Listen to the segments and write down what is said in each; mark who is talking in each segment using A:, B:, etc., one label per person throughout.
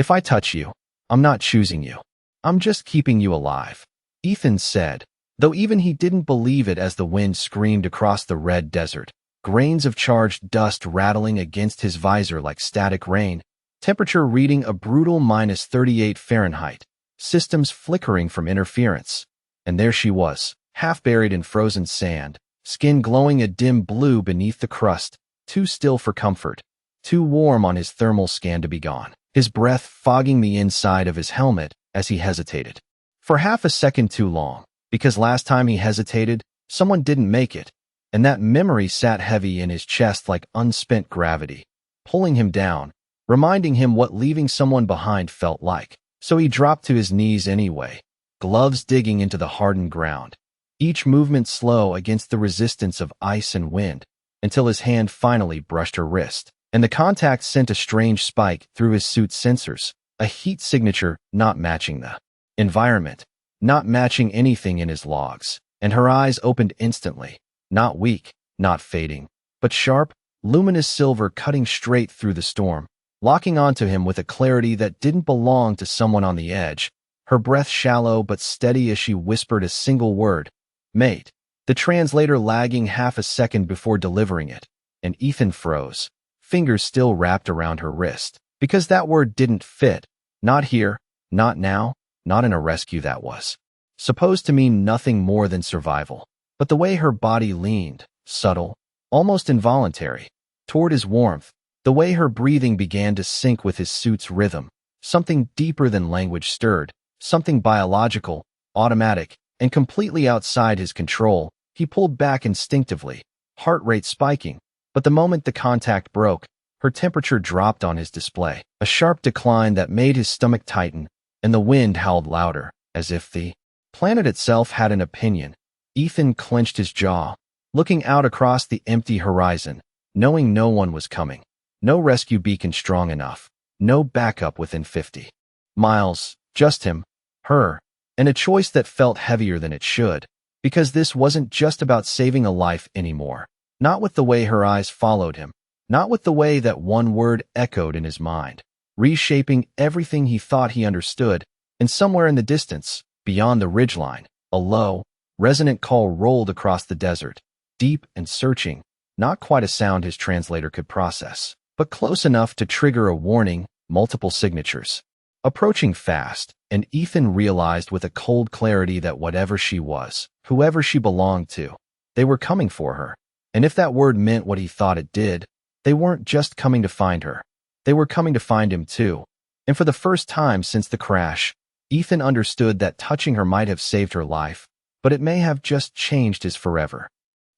A: If I touch you, I'm not choosing you. I'm just keeping you alive, Ethan said, though even he didn't believe it as the wind screamed across the red desert, grains of charged dust rattling against his visor like static rain, temperature reading a brutal -38 Fahrenheit, systems flickering from interference. And there she was, half buried in frozen sand, skin glowing a dim blue beneath the crust, too still for comfort, too warm on his thermal scan to be gone, his breath fogging the inside of his helmet as he hesitated. For half a second too long, because last time he hesitated, someone didn't make it, and that memory sat heavy in his chest like unspent gravity, pulling him down, reminding him what leaving someone behind felt like. So he dropped to his knees anyway, gloves digging into the hardened ground, each movement slow against the resistance of ice and wind, until his hand finally brushed her wrist, and the contact sent a strange spike through his suit's sensors, a heat signature not matching the environment, not matching anything in his logs, and her eyes opened instantly, not weak, not fading, but sharp, luminous silver cutting straight through the storm, locking onto him with a clarity that didn't belong to someone on the edge, her breath shallow but steady as she whispered a single word, "Mate," the translator lagging half a second before delivering it, and Ethan froze, fingers still wrapped around her wrist, because that word didn't fit, not here, not now, not in a rescue that was supposed to mean nothing more than survival. But the way her body leaned, subtle, almost involuntary, toward his warmth, the way her breathing began to sync with his suit's rhythm, something deeper than language stirred, something biological, automatic, and completely outside his control, he pulled back instinctively, heart rate spiking. But the moment the contact broke, her temperature dropped on his display, a sharp decline that made his stomach tighten, and the wind howled louder, as if the planet itself had an opinion. Ethan clenched his jaw, looking out across the empty horizon, knowing no one was coming. No rescue beacon strong enough, no backup within 50 miles, just him, her, and a choice that felt heavier than it should, because this wasn't just about saving a life anymore. Not with the way her eyes followed him, not with the way that one word echoed in his mind, reshaping everything he thought he understood, and somewhere in the distance, beyond the ridgeline, a low, resonant call rolled across the desert, deep and searching, not quite a sound his translator could process, but close enough to trigger a warning, multiple signatures. Approaching fast, and Ethan realized with a cold clarity that whatever she was, whoever she belonged to, they were coming for her. And if that word meant what he thought it did, they weren't just coming to find her. They were coming to find him too. And for the first time since the crash, Ethan understood that touching her might have saved her life, but it may have just changed his forever.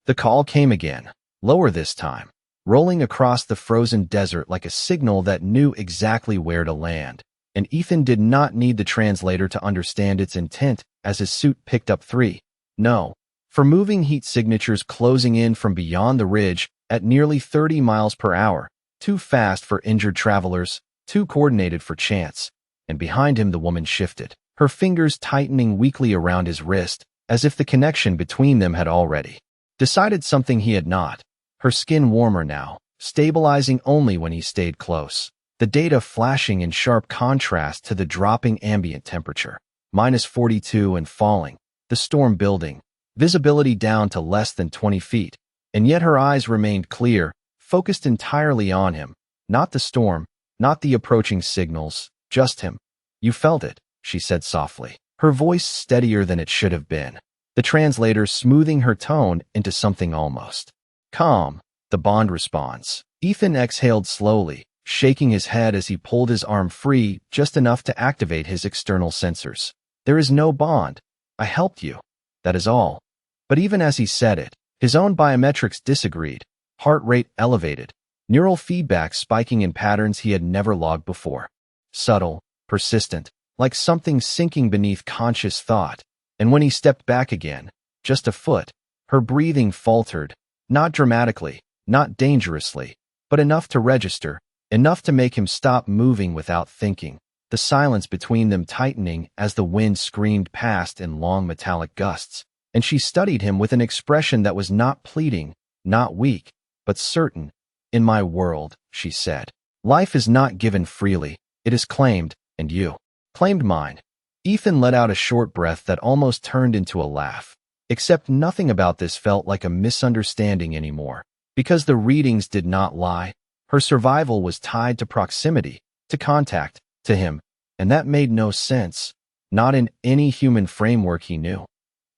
A: The call came again, lower this time, rolling across the frozen desert like a signal that knew exactly where to land. And Ethan did not need the translator to understand its intent as his suit picked up 3. No. For moving heat signatures closing in from beyond the ridge at nearly 30 miles per hour, too fast for injured travelers, too coordinated for chance. And behind him the woman shifted, her fingers tightening weakly around his wrist, as if the connection between them had already decided something he had not. Her skin warmer now, stabilizing only when he stayed close. The data flashing in sharp contrast to the dropping ambient temperature, -42 and falling, the storm building, visibility down to less than 20 feet, and yet her eyes remained clear, focused entirely on him, not the storm, not the approaching signals, just him. "You felt it," she said softly, her voice steadier than it should have been, the translator smoothing her tone into something almost calm. The bond response. Ethan exhaled slowly, shaking his head as he pulled his arm free just enough to activate his external sensors. "There is no bond. I helped you. That is all." But even as he said it, his own biometrics disagreed, heart rate elevated, neural feedback spiking in patterns he had never logged before. Subtle, persistent, like something sinking beneath conscious thought. And when he stepped back again, just a foot, her breathing faltered, not dramatically, not dangerously, but enough to register, enough to make him stop moving without thinking, the silence between them tightening as the wind screamed past in long metallic gusts. And she studied him with an expression that was not pleading, not weak, but certain. "In my world," she said, "life is not given freely. It is claimed, and you claimed mine. Ethan let out a short breath that almost turned into a laugh. Except nothing about this felt like a misunderstanding anymore. Because the readings did not lie. Her survival was tied to proximity, to contact, to him, and that made no sense. Not in any human framework he knew.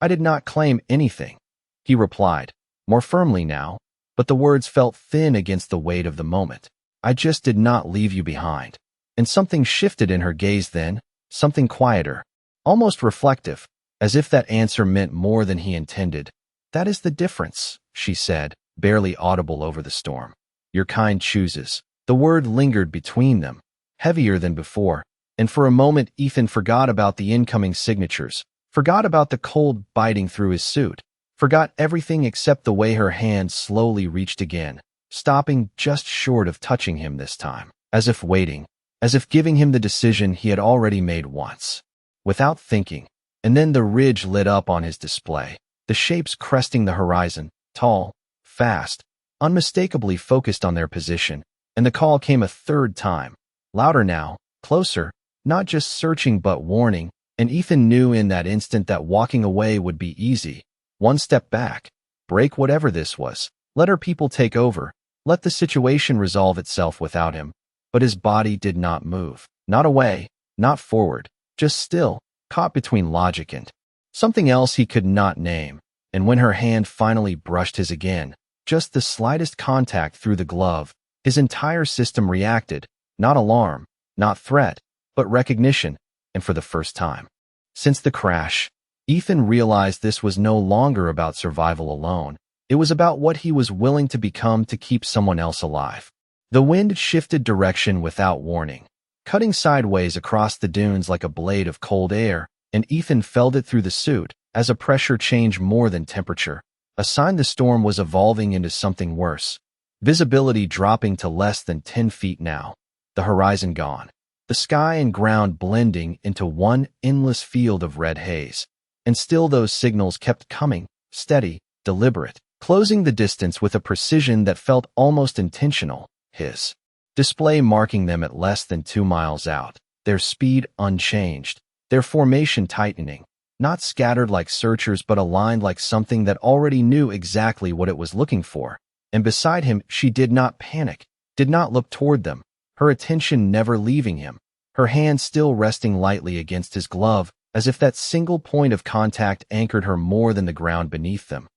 A: I did not claim anything, he replied, more firmly now, but the words felt thin against the weight of the moment. I just did not leave you behind. And something shifted in her gaze then, something quieter, almost reflective, as if that answer meant more than he intended. That is the difference, she said, barely audible over the storm. Your kind chooses. The word lingered between them, heavier than before, and for a moment Ethan forgot about the incoming signatures, forgot about the cold biting through his suit, forgot everything except the way her hand slowly reached again, stopping just short of touching him this time, as if waiting, as if giving him the decision he had already made once. Without thinking, and then the ridge lit up on his display, the shapes cresting the horizon, tall, fast, unmistakably focused on their position, and the call came a third time, louder now, closer, not just searching but warning, and Ethan knew in that instant that walking away would be easy. One step back, break whatever this was, let her people take over, let the situation resolve itself without him. But his body did not move, not away, not forward, just still, caught between logic and something else he could not name. And when her hand finally brushed his again, just the slightest contact through the glove, his entire system reacted, not alarm, not threat, but recognition, and for the first time since the crash, Ethan realized this was no longer about survival alone. It was about what he was willing to become to keep someone else alive. The wind shifted direction without warning, cutting sideways across the dunes like a blade of cold air, and Ethan felt it through the suit as a pressure change more than temperature, a sign the storm was evolving into something worse. Visibility dropping to less than 10 feet now, the horizon gone, the sky and ground blending into one endless field of red haze. And still those signals kept coming, steady, deliberate, closing the distance with a precision that felt almost intentional. His display marking them at less than 2 miles out, their speed unchanged, their formation tightening, not scattered like searchers but aligned like something that already knew exactly what it was looking for. And beside him, she did not panic, did not look toward them, her attention never leaving him, her hand still resting lightly against his glove, as if that single point of contact anchored her more than the ground beneath them.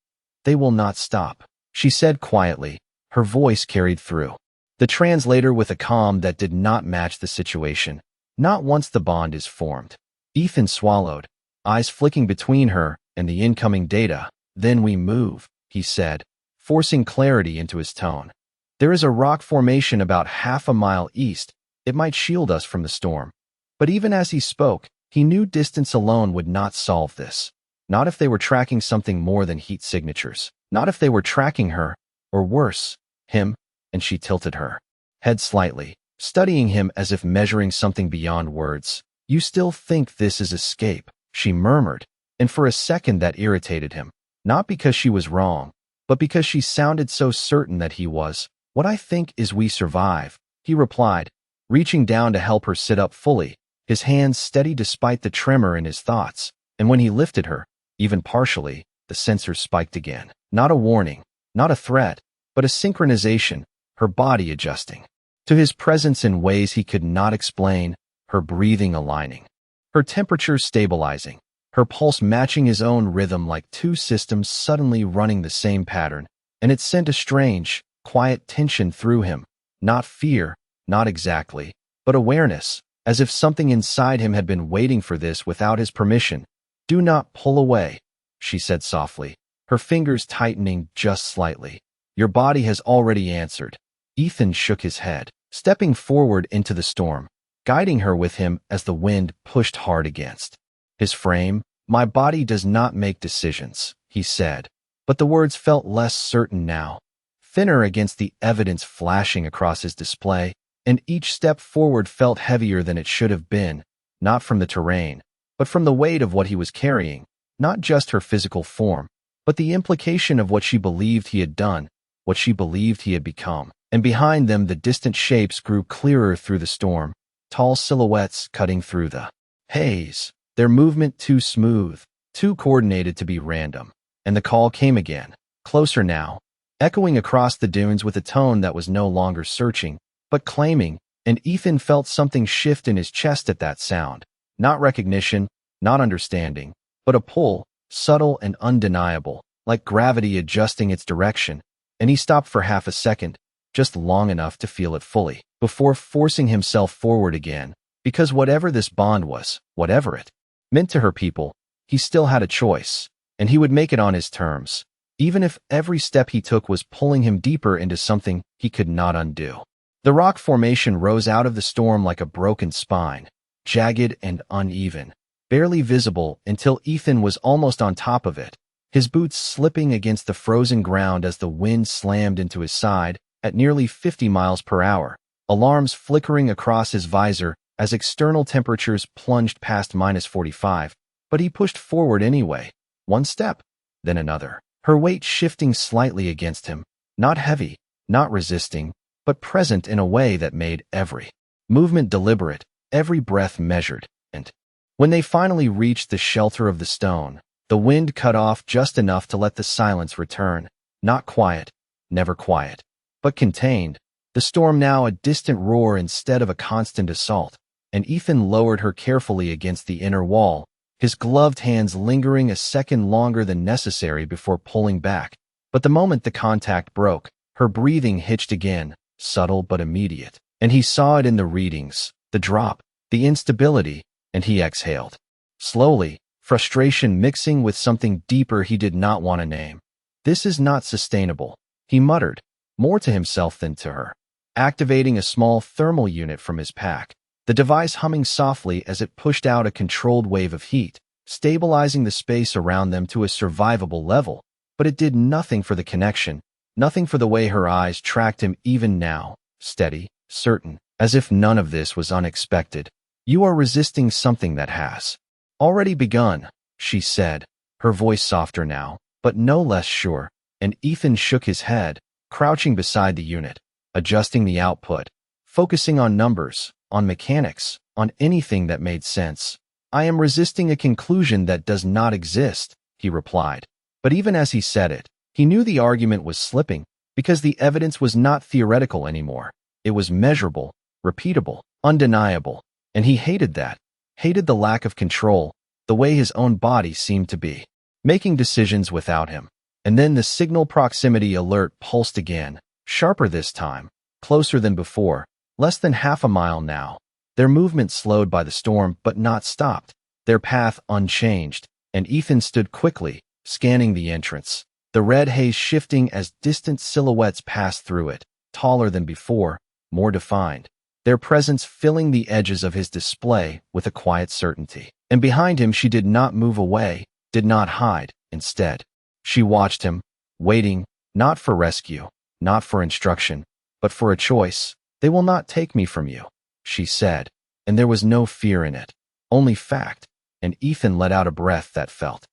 A: They will not stop, she said quietly, her voice carried through the translator with a calm that did not match the situation. Not once the bond is formed. Ethan swallowed, eyes flicking between her and the incoming data. Then we move, he said, forcing clarity into his tone. There is a rock formation about half a mile east. It might shield us from the storm. But even as he spoke, he knew distance alone would not solve this. Not if they were tracking something more than heat signatures. Not if they were tracking her, or worse, him. And she tilted her head slightly, studying him as if measuring something beyond words. You still think this is escape, she murmured, and for a second that irritated him. Not because she was wrong, but because she sounded so certain that he was. What I think is we survive, he replied, reaching down to help her sit up fully, his hands steady despite the tremor in his thoughts. And when he lifted her, even partially, the sensor spiked again. Not a warning, not a threat, but a synchronization, her body adjusting to his presence in ways he could not explain, her breathing aligning, her temperature stabilizing, her pulse matching his own rhythm like two systems suddenly running the same pattern. And it sent a strange, quiet tension through him. Not fear, not exactly, but awareness, as if something inside him had been waiting for this without his permission. Do not pull away, she said softly, her fingers tightening just slightly. Your body has already answered. Ethan shook his head, stepping forward into the storm, guiding her with him as the wind pushed hard against his frame. My body does not make decisions, he said, but the words felt less certain now, thinner against the evidence flashing across his display, and each step forward felt heavier than it should have been, not from the terrain, but from the weight of what he was carrying, not just her physical form, but the implication of what she believed he had done, what she believed he had become. And behind them the distant shapes grew clearer through the storm, tall silhouettes cutting through the haze, their movement too smooth, too coordinated to be random. And the call came again, closer now, echoing across the dunes with a tone that was no longer searching, but claiming, and Ethan felt something shift in his chest at that sound. Not recognition, not understanding, but a pull, subtle and undeniable, like gravity adjusting its direction, and he stopped for half a second, just long enough to feel it fully, before forcing himself forward again, because whatever this bond was, whatever it meant to her people, he still had a choice, and he would make it on his terms, even if every step he took was pulling him deeper into something he could not undo. The rock formation rose out of the storm like a broken spine, jagged and uneven, barely visible until Ethan was almost on top of it, his boots slipping against the frozen ground as the wind slammed into his side at nearly 50 miles per hour, alarms flickering across his visor as external temperatures plunged past -45, but he pushed forward anyway, one step, then another, her weight shifting slightly against him, not heavy, not resisting, but present in a way that made every movement deliberate, every breath measured, and when they finally reached the shelter of the stone, the wind cut off just enough to let the silence return, not quiet, never quiet, but contained, the storm now a distant roar instead of a constant assault, and Ethan lowered her carefully against the inner wall, his gloved hands lingering a second longer than necessary before pulling back. But the moment the contact broke, her breathing hitched again, subtle but immediate, and he saw it in the readings, the drop, the instability, and he exhaled. Slowly, frustration mixing with something deeper he did not want to name. This is not sustainable, he muttered, more to himself than to her, activating a small thermal unit from his pack, the device humming softly as it pushed out a controlled wave of heat, stabilizing the space around them to a survivable level, but it did nothing for the connection, nothing for the way her eyes tracked him even now, steady, certain, as if none of this was unexpected. You are resisting something that has already begun, she said, her voice softer now, but no less sure, and Ethan shook his head, crouching beside the unit, adjusting the output, focusing on numbers, on mechanics, on anything that made sense. I am resisting a conclusion that does not exist, he replied. But even as he said it, he knew the argument was slipping, because the evidence was not theoretical anymore. It was measurable, repeatable, undeniable, and he hated that, hated the lack of control, the way his own body seemed to be making decisions without him. And then the signal proximity alert pulsed again, sharper this time, closer than before, less than half a mile now, their movement slowed by the storm but not stopped, their path unchanged, and Ethan stood quickly, scanning the entrance, the red haze shifting as distant silhouettes passed through it, taller than before, more defined, their presence filling the edges of his display with a quiet certainty. And behind him she did not move away, did not hide, instead. She watched him, waiting, not for rescue, not for instruction, but for a choice. They will not take me from you, she said, and there was no fear in it, only fact, and Ethan let out a breath that felt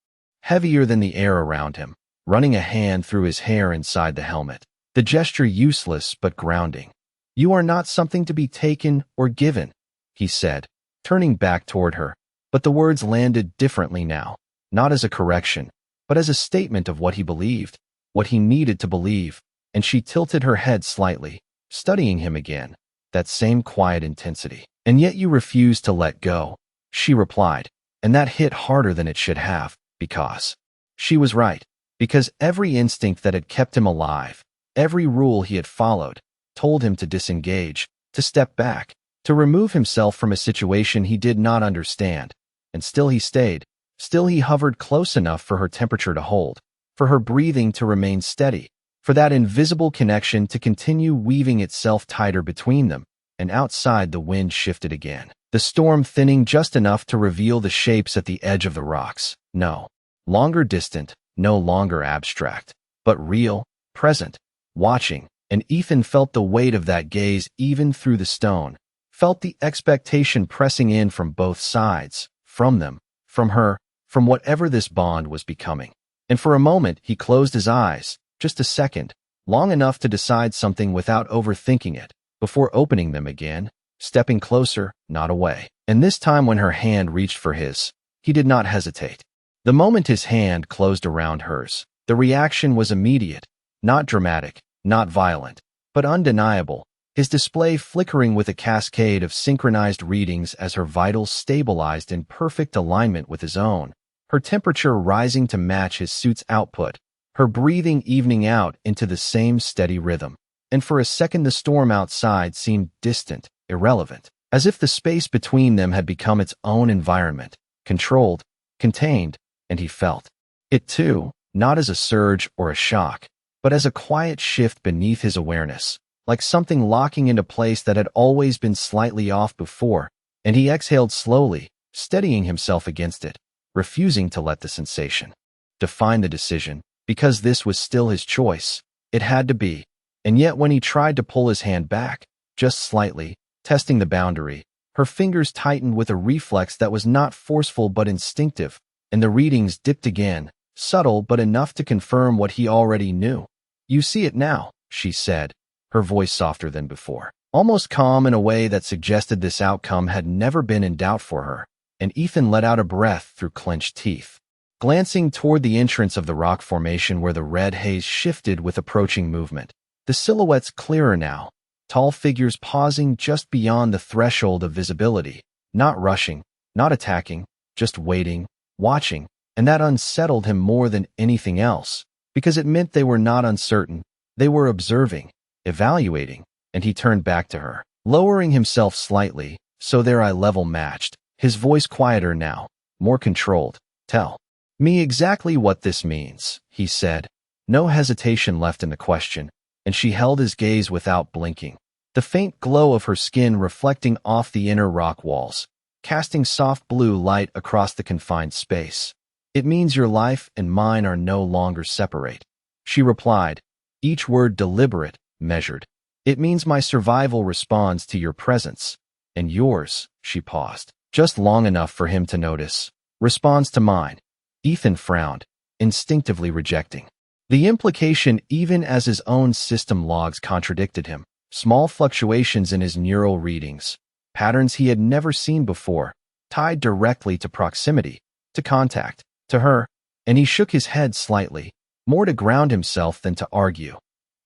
A: heavier than the air around him, running a hand through his hair inside the helmet, the gesture useless but grounding. You are not something to be taken or given, he said, turning back toward her, but the words landed differently now, not as a correction, but as a statement of what he believed, what he needed to believe, and she tilted her head slightly, studying him again, that same quiet intensity. And yet you refuse to let go, she replied, and that hit harder than it should have, because she was right, because every instinct that had kept him alive, every rule he had followed, told him to disengage, to step back, to remove himself from a situation he did not understand, and still he stayed, still he hovered close enough for her temperature to hold, for her breathing to remain steady, for that invisible connection to continue weaving itself tighter between them, and outside the wind shifted again, the storm thinning just enough to reveal the shapes at the edge of the rocks, no longer distant, no longer abstract, but real, present, watching, and Ethan felt the weight of that gaze even through the stone, felt the expectation pressing in from both sides, from them, from her, from whatever this bond was becoming. And for a moment he closed his eyes, just a second, long enough to decide something without overthinking it, before opening them again, stepping closer, not away. And this time when her hand reached for his, he did not hesitate. The moment his hand closed around hers, the reaction was immediate, not dramatic, not violent, but undeniable, his display flickering with a cascade of synchronized readings as her vitals stabilized in perfect alignment with his own, her temperature rising to match his suit's output, her breathing evening out into the same steady rhythm. And for a second the storm outside seemed distant, irrelevant, as if the space between them had become its own environment, controlled, contained, and he felt it too, not as a surge or a shock, but as a quiet shift beneath his awareness, like something locking into place that had always been slightly off before, and he exhaled slowly, steadying himself against it, refusing to let the sensation define the decision, because this was still his choice. It had to be. And yet when he tried to pull his hand back, just slightly, testing the boundary, her fingers tightened with a reflex that was not forceful but instinctive, and the readings dipped again, subtle but enough to confirm what he already knew. "You see it now," she said, her voice softer than before, almost calm in a way that suggested this outcome had never been in doubt for her, and Ethan let out a breath through clenched teeth. Glancing toward the entrance of the rock formation where the red haze shifted with approaching movement, the silhouettes clearer now, tall figures pausing just beyond the threshold of visibility, not rushing, not attacking, just waiting, watching, and that unsettled him more than anything else, because it meant they were not uncertain, they were observing, evaluating, and he turned back to her, lowering himself slightly, so their eye level matched, his voice quieter now, more controlled. "Tell me exactly what this means," he said, no hesitation left in the question, and she held his gaze without blinking, the faint glow of her skin reflecting off the inner rock walls, casting soft blue light across the confined space. "It means your life and mine are no longer separate," she replied, each word deliberate, measured. "It means my survival responds to your presence, and yours," she paused, just long enough for him to notice, "responds to mine." Ethan frowned, instinctively rejecting the implication even as his own system logs contradicted him. Small fluctuations in his neural readings, patterns he had never seen before, tied directly to proximity, to contact, to her, and he shook his head slightly, more to ground himself than to argue.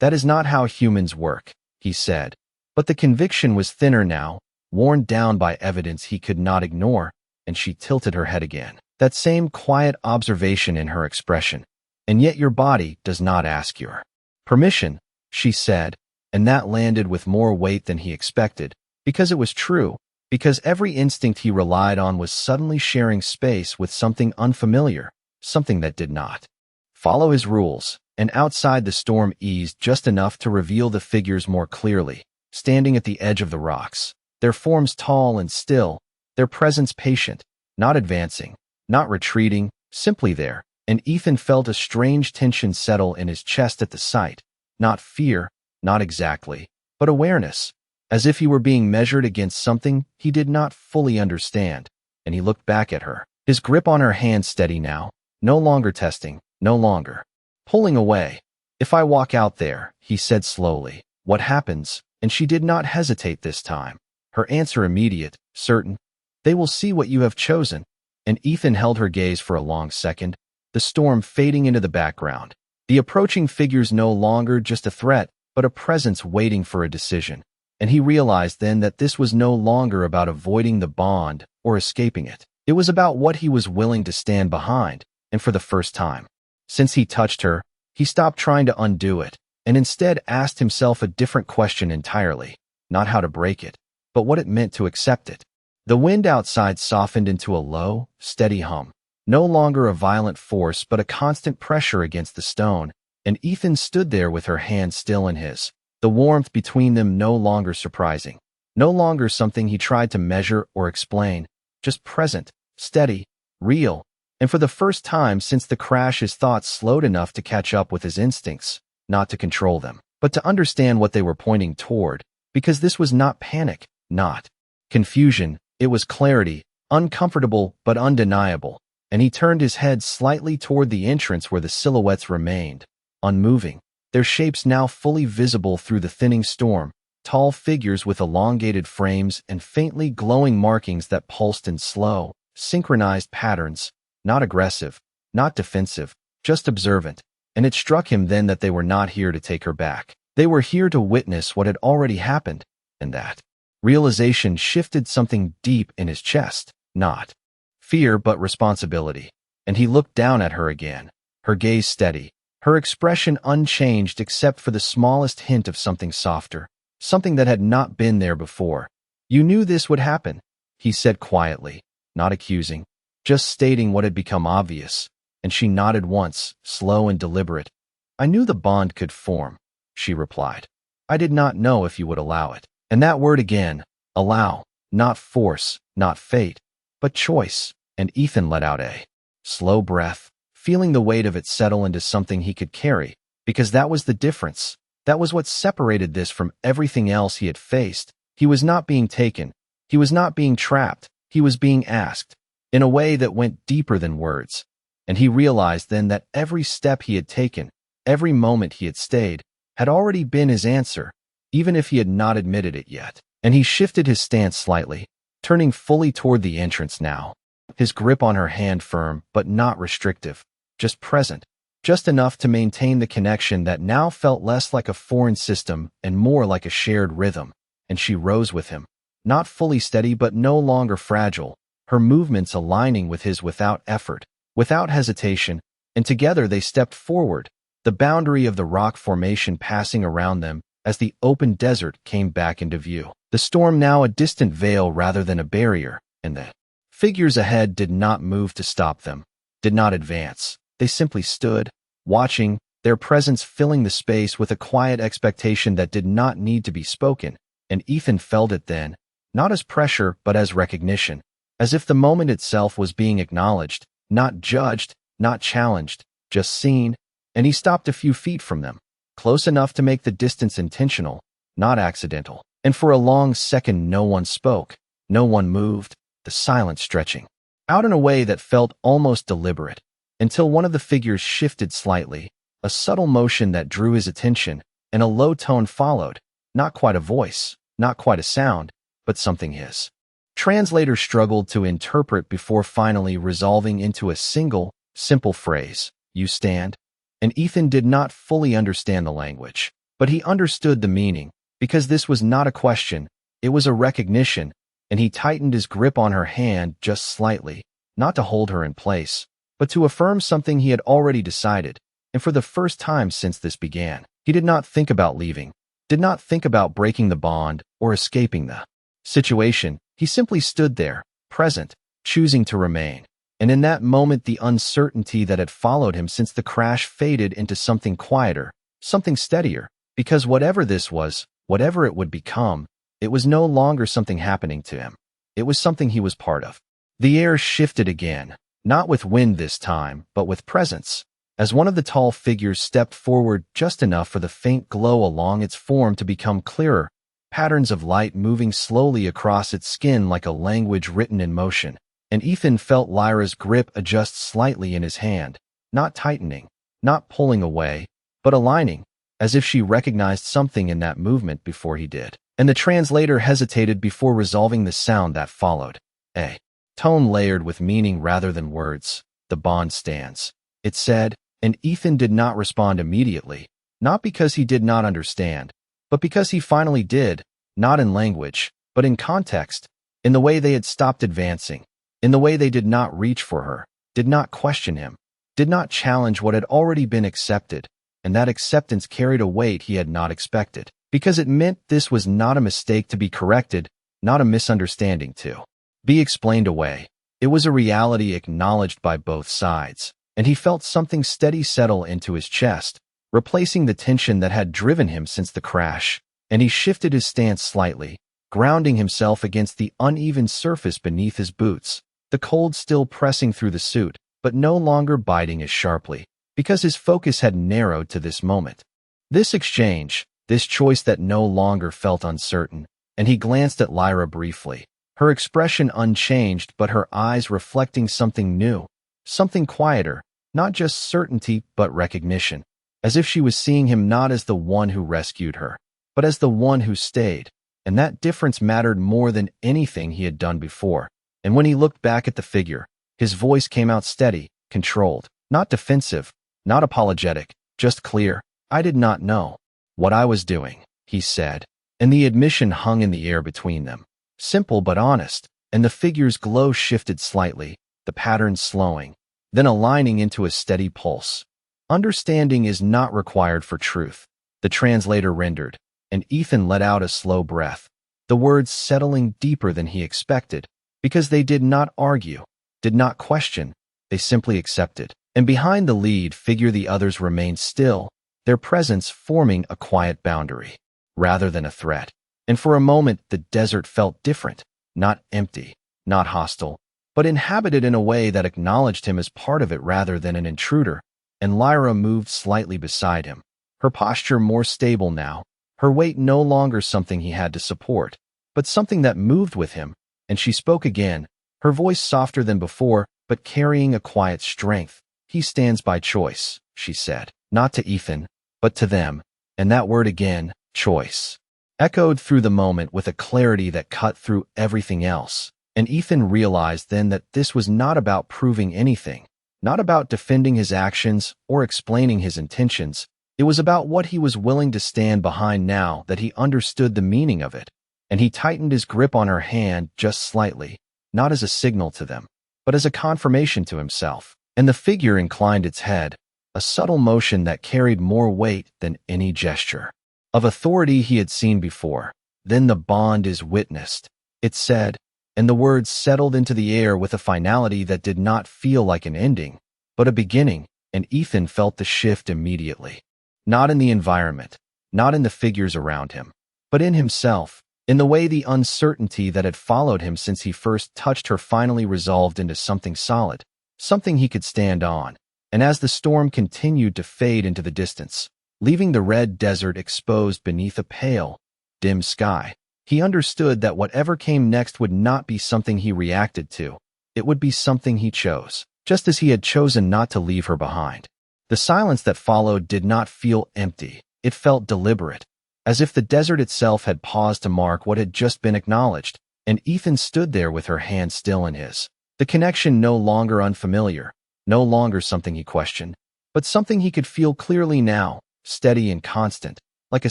A: "That is not how humans work," he said, but the conviction was thinner now, worn down by evidence he could not ignore, and she tilted her head again, that same quiet observation in her expression. "And yet your body does not ask your permission," she said, and that landed with more weight than he expected, because it was true, because every instinct he relied on was suddenly sharing space with something unfamiliar, something that did not follow his rules, and outside the storm eased just enough to reveal the figures more clearly, standing at the edge of the rocks, their forms tall and still, their presence patient, not advancing, not retreating, simply there, and Ethan felt a strange tension settle in his chest at the sight, not fear, not exactly, but awareness, as if he were being measured against something he did not fully understand, and he looked back at her, his grip on her hand steady now, no longer testing, no longer pulling away. "If I walk out there," he said slowly, "what happens?" And she did not hesitate this time, her answer immediate, certain. "They will see what you have chosen." And Ethan held her gaze for a long second, the storm fading into the background, the approaching figures no longer just a threat, but a presence waiting for a decision. And he realized then that this was no longer about avoiding the bond or escaping it. It was about what he was willing to stand behind, and for the first time since he touched her, he stopped trying to undo it, and instead asked himself a different question entirely, not how to break it, but what it meant to accept it. The wind outside softened into a low, steady hum, no longer a violent force but a constant pressure against the stone, and Ethan stood there with her hand still in his, the warmth between them no longer surprising, no longer something he tried to measure or explain, just present, steady, real, and for the first time since the crash his thoughts slowed enough to catch up with his instincts, not to control them, but to understand what they were pointing toward, because this was not panic, not confusion, it was clarity, uncomfortable but undeniable, and he turned his head slightly toward the entrance where the silhouettes remained, unmoving, their shapes now fully visible through the thinning storm, tall figures with elongated frames and faintly glowing markings that pulsed in slow, synchronized patterns, not aggressive, not defensive, just observant, and it struck him then that they were not here to take her back. They were here to witness what had already happened, and that realization shifted something deep in his chest, not fear but responsibility. And he looked down at her again, her gaze steady, her expression unchanged except for the smallest hint of something softer, something that had not been there before. "You knew this would happen," he said quietly, not accusing, just stating what had become obvious, and she nodded once, slow and deliberate. "I knew the bond could form," she replied. "I did not know if you would allow it." And that word again, allow, not force, not fate, but choice, and Ethan let out a slow breath, feeling the weight of it settle into something he could carry, because that was the difference. That was what separated this from everything else he had faced. He was not being taken. He was not being trapped. He was being asked, in a way that went deeper than words. And he realized then that every step he had taken, every moment he had stayed, had already been his answer, even if he had not admitted it yet. And he shifted his stance slightly, turning fully toward the entrance now, his grip on her hand firm but not restrictive, just present, just enough to maintain the connection that now felt less like a foreign system and more like a shared rhythm. And she rose with him, not fully steady but no longer fragile, her movements aligning with his without effort, without hesitation, and together they stepped forward, the boundary of the rock formation passing around them as the open desert came back into view. The storm now a distant veil rather than a barrier, and the figures ahead did not move to stop them, did not advance. They simply stood, watching, their presence filling the space with a quiet expectation that did not need to be spoken, and Ethan felt it then, not as pressure but as recognition, as if the moment itself was being acknowledged, not judged, not challenged, just seen, and he stopped a few feet from them, close enough to make the distance intentional, not accidental. And for a long second no one spoke, no one moved, the silence stretching out in a way that felt almost deliberate, until one of the figures shifted slightly, a subtle motion that drew his attention, and a low tone followed, not quite a voice, not quite a sound, but something his translator struggled to interpret before finally resolving into a single, simple phrase, "You stand?" And Ethan did not fully understand the language, but he understood the meaning, because this was not a question, it was a recognition, and he tightened his grip on her hand just slightly, not to hold her in place, but to affirm something he had already decided, and for the first time since this began. He did not think about leaving, did not think about breaking the bond or escaping the situation. He simply stood there, present, choosing to remain. And in that moment the uncertainty that had followed him since the crash faded into something quieter, something steadier, because whatever this was, whatever it would become, it was no longer something happening to him. It was something he was part of. The air shifted again, not with wind this time, but with presence, as one of the tall figures stepped forward just enough for the faint glow along its form to become clearer, patterns of light moving slowly across its skin like a language written in motion. And Ethan felt Lyra's grip adjust slightly in his hand, not tightening, not pulling away, but aligning, as if she recognized something in that movement before he did. And the translator hesitated before resolving the sound that followed. A tone layered with meaning rather than words. "The bond stands," it said, and Ethan did not respond immediately, not because he did not understand, but because he finally did, not in language, but in context, in the way they had stopped advancing, in the way they did not reach for her, did not question him, did not challenge what had already been accepted, and that acceptance carried a weight he had not expected, because it meant this was not a mistake to be corrected, not a misunderstanding to be explained away. It was a reality acknowledged by both sides, and he felt something steady settle into his chest, replacing the tension that had driven him since the crash, and he shifted his stance slightly, grounding himself against the uneven surface beneath his boots, the cold still pressing through the suit, but no longer biting as sharply, because his focus had narrowed to this moment. This exchange, this choice that no longer felt uncertain, and he glanced at Lyra briefly, her expression unchanged but her eyes reflecting something new, something quieter, not just certainty but recognition, as if she was seeing him not as the one who rescued her, but as the one who stayed, and that difference mattered more than anything he had done before. And when he looked back at the figure, his voice came out steady, controlled, not defensive, not apologetic, just clear. "I did not know what I was doing," he said, and the admission hung in the air between them. Simple but honest, and the figure's glow shifted slightly, the pattern slowing, then aligning into a steady pulse. "Understanding is not required for truth," the translator rendered, and Ethan let out a slow breath, the words settling deeper than he expected, because they did not argue, did not question, they simply accepted. And behind the lead figure the others remained still, their presence forming a quiet boundary, rather than a threat. And for a moment the desert felt different, not empty, not hostile, but inhabited in a way that acknowledged him as part of it rather than an intruder. And Lyra moved slightly beside him, her posture more stable now, her weight no longer something he had to support, but something that moved with him, and she spoke again, her voice softer than before, but carrying a quiet strength. "He stands by choice," she said, not to Ethan, but to them, and that word again, choice, echoed through the moment with a clarity that cut through everything else. And Ethan realized then that this was not about proving anything, not about defending his actions or explaining his intentions. It was about what he was willing to stand behind now that he understood the meaning of it. And he tightened his grip on her hand just slightly, not as a signal to them, but as a confirmation to himself. And the figure inclined its head, a subtle motion that carried more weight than any gesture of authority he had seen before. "Then the bond is witnessed," it said, and the words settled into the air with a finality that did not feel like an ending, but a beginning, and Ethan felt the shift immediately. Not in the environment, not in the figures around him, but in himself, in the way the uncertainty that had followed him since he first touched her finally resolved into something solid, something he could stand on. And as the storm continued to fade into the distance, leaving the red desert exposed beneath a pale, dim sky, he understood that whatever came next would not be something he reacted to. It would be something he chose, just as he had chosen not to leave her behind. The silence that followed did not feel empty. It felt deliberate, as if the desert itself had paused to mark what had just been acknowledged, and Ethan stood there with her hand still in his. The connection no longer unfamiliar, no longer something he questioned, but something he could feel clearly now, steady and constant, like a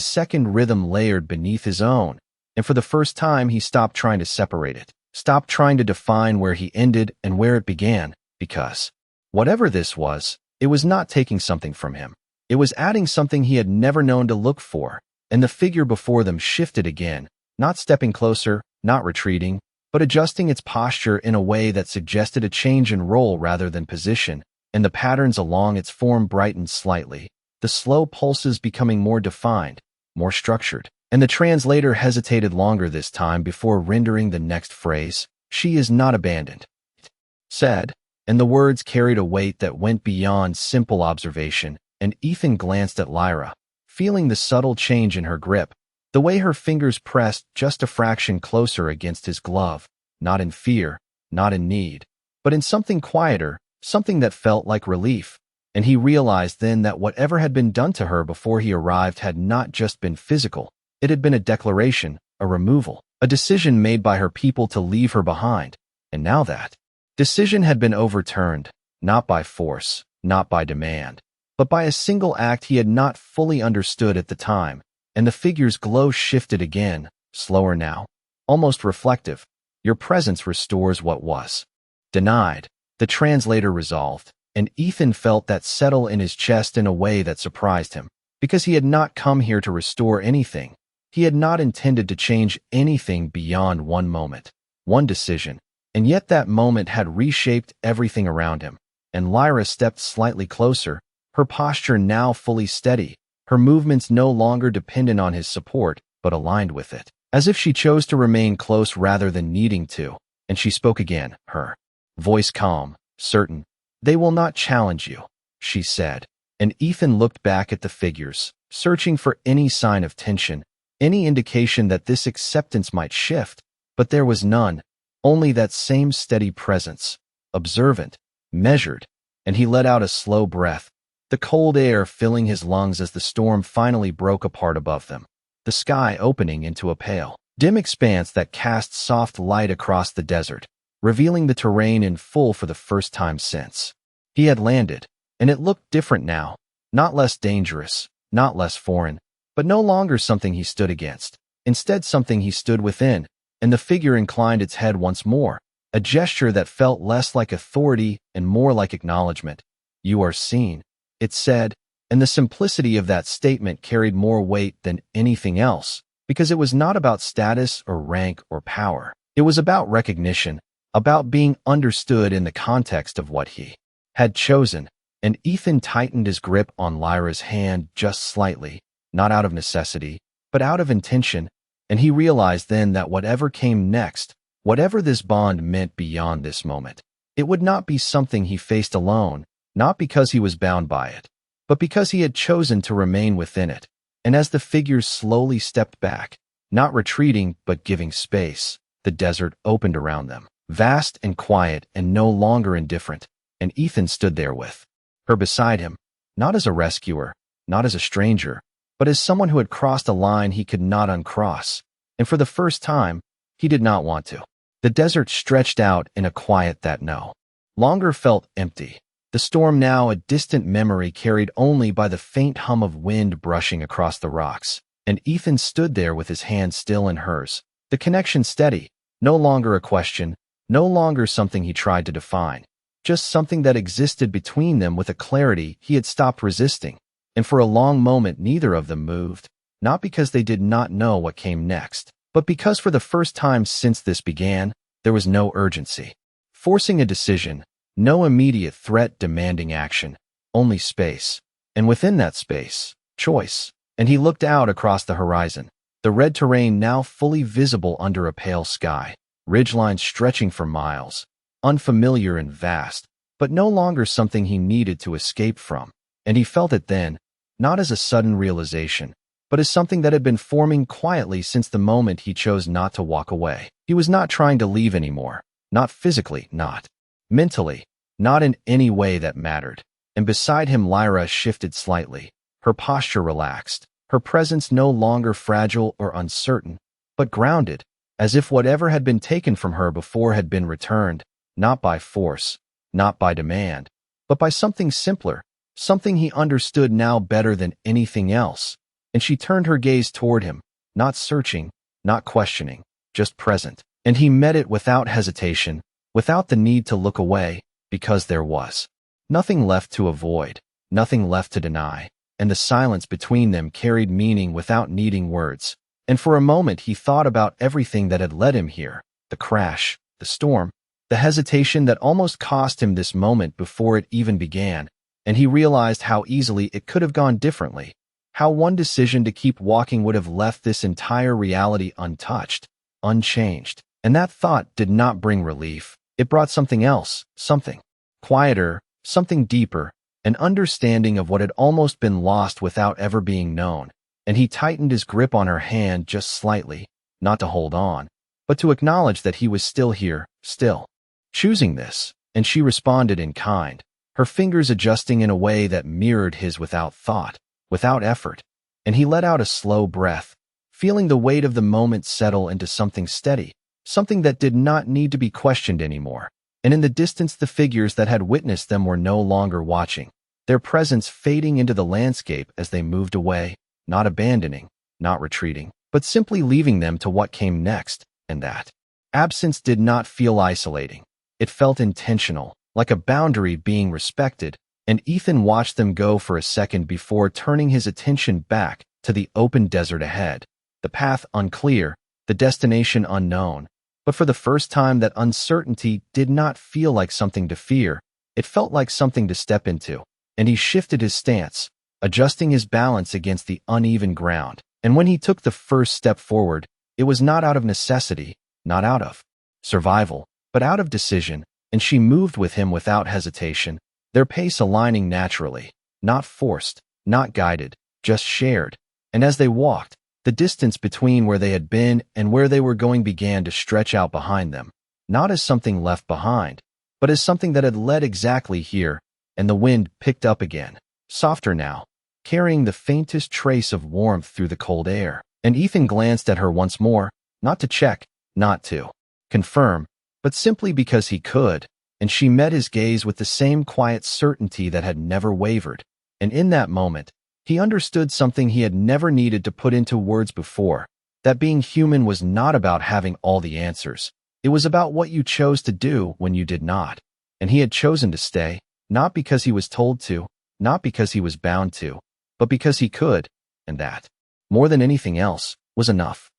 A: second rhythm layered beneath his own. And for the first time he stopped trying to separate it, stopped trying to define where he ended and where it began, because whatever this was, it was not taking something from him. It was adding something he had never known to look for. And the figure before them shifted again, not stepping closer, not retreating, but adjusting its posture in a way that suggested a change in role rather than position, and the patterns along its form brightened slightly, the slow pulses becoming more defined, more structured. And the translator hesitated longer this time before rendering the next phrase. "She is not abandoned," it said, and the words carried a weight that went beyond simple observation, and Ethan glanced at Lyra, feeling the subtle change in her grip, the way her fingers pressed just a fraction closer against his glove, not in fear, not in need, but in something quieter, something that felt like relief. And he realized then that whatever had been done to her before he arrived had not just been physical. It had been a declaration, a removal, a decision made by her people to leave her behind. And now that decision had been overturned, not by force, not by demand, but by a single act he had not fully understood at the time. And the figure's glow shifted again, slower now, almost reflective. "Your presence restores what was denied," the translator resolved, and Ethan felt that settle in his chest in a way that surprised him, because he had not come here to restore anything. He had not intended to change anything beyond one moment, one decision, and yet that moment had reshaped everything around him. And Lyra stepped slightly closer, her posture now fully steady, her movements no longer dependent on his support, but aligned with it, as if she chose to remain close rather than needing to. And she spoke again, her voice calm, certain. "They will not challenge you," she said, and Ethan looked back at the figures, searching for any sign of tension, any indication that this acceptance might shift, but there was none, only that same steady presence, observant, measured, and he let out a slow breath, the cold air filling his lungs as the storm finally broke apart above them. The the sky opening into a pale, dim expanse that cast soft light across the desert, revealing the terrain in full for the first time since he had landed. And it looked different now, not less dangerous, not less foreign, but no longer something he stood against. Instead, something he stood within, and the figure inclined its head once more, a gesture that felt less like authority and more like acknowledgment. "You are seen," it said, and the simplicity of that statement carried more weight than anything else, because it was not about status or rank or power. It was about recognition, about being understood in the context of what he had chosen. And Ethan tightened his grip on Lyra's hand just slightly, not out of necessity, but out of intention, and he realized then that whatever came next, whatever this bond meant beyond this moment, it would not be something he faced alone, not because he was bound by it, but because he had chosen to remain within it. And as the figures slowly stepped back, not retreating but giving space, the desert opened around them, vast and quiet and no longer indifferent, and Ethan stood there with her beside him, not as a rescuer, not as a stranger, but as someone who had crossed a line he could not uncross. And for the first time, he did not want to. The desert stretched out in a quiet that no longer felt empty. The storm, now a distant memory carried only by the faint hum of wind brushing across the rocks. And Ethan stood there with his hand still in hers, the connection steady, no longer a question, no longer something he tried to define. Just something that existed between them with a clarity he had stopped resisting. And for a long moment neither of them moved, not because they did not know what came next, but because for the first time since this began, there was no urgency forcing a decision, no immediate threat demanding action, only space. And within that space, choice. And he looked out across the horizon, the red terrain now fully visible under a pale sky, ridgelines stretching for miles, unfamiliar and vast, but no longer something he needed to escape from. And he felt it then, not as a sudden realization, but as something that had been forming quietly since the moment he chose not to walk away. He was not trying to leave anymore, not physically, not mentally, not in any way that mattered. And beside him Lyra shifted slightly, her posture relaxed, her presence no longer fragile or uncertain, but grounded, as if whatever had been taken from her before had been returned, not by force, not by demand, but by something simpler, something he understood now better than anything else. And she turned her gaze toward him, not searching, not questioning, just present. And he met it without hesitation, without the need to look away, because there was nothing left to avoid, nothing left to deny, and the silence between them carried meaning without needing words. And for a moment he thought about everything that had led him here, the crash, the storm, the hesitation that almost cost him this moment before it even began, and he realized how easily it could have gone differently, how one decision to keep walking would have left this entire reality untouched, unchanged. And that thought did not bring relief. It brought something else, something quieter, something deeper, an understanding of what had almost been lost without ever being known. And he tightened his grip on her hand just slightly, not to hold on, but to acknowledge that he was still here, still choosing this. And she responded in kind, her fingers adjusting in a way that mirrored his without thought, without effort. And he let out a slow breath, feeling the weight of the moment settle into something steady, something that did not need to be questioned anymore. And in the distance the figures that had witnessed them were no longer watching, their presence fading into the landscape as they moved away, not abandoning, not retreating, but simply leaving them to what came next. And that absence did not feel isolating. It felt intentional, like a boundary being respected, and Ethan watched them go for a second before turning his attention back to the open desert ahead, the path unclear, the destination unknown. But for the first time that uncertainty did not feel like something to fear, it felt like something to step into. And he shifted his stance, adjusting his balance against the uneven ground. And when he took the first step forward, it was not out of necessity, not out of survival, but out of decision. And she moved with him without hesitation, their pace aligning naturally, not forced, not guided, just shared. And as they walked, the distance between where they had been and where they were going began to stretch out behind them, not as something left behind, but as something that had led exactly here. And the wind picked up again, softer now, carrying the faintest trace of warmth through the cold air. And Ethan glanced at her once more, not to check, not to confirm, but simply because he could, and she met his gaze with the same quiet certainty that had never wavered. And in that moment, he understood something he had never needed to put into words before, that being human was not about having all the answers. It was about what you chose to do when you did not. And he had chosen to stay, not because he was told to, not because he was bound to, but because he could, and that, more than anything else, was enough.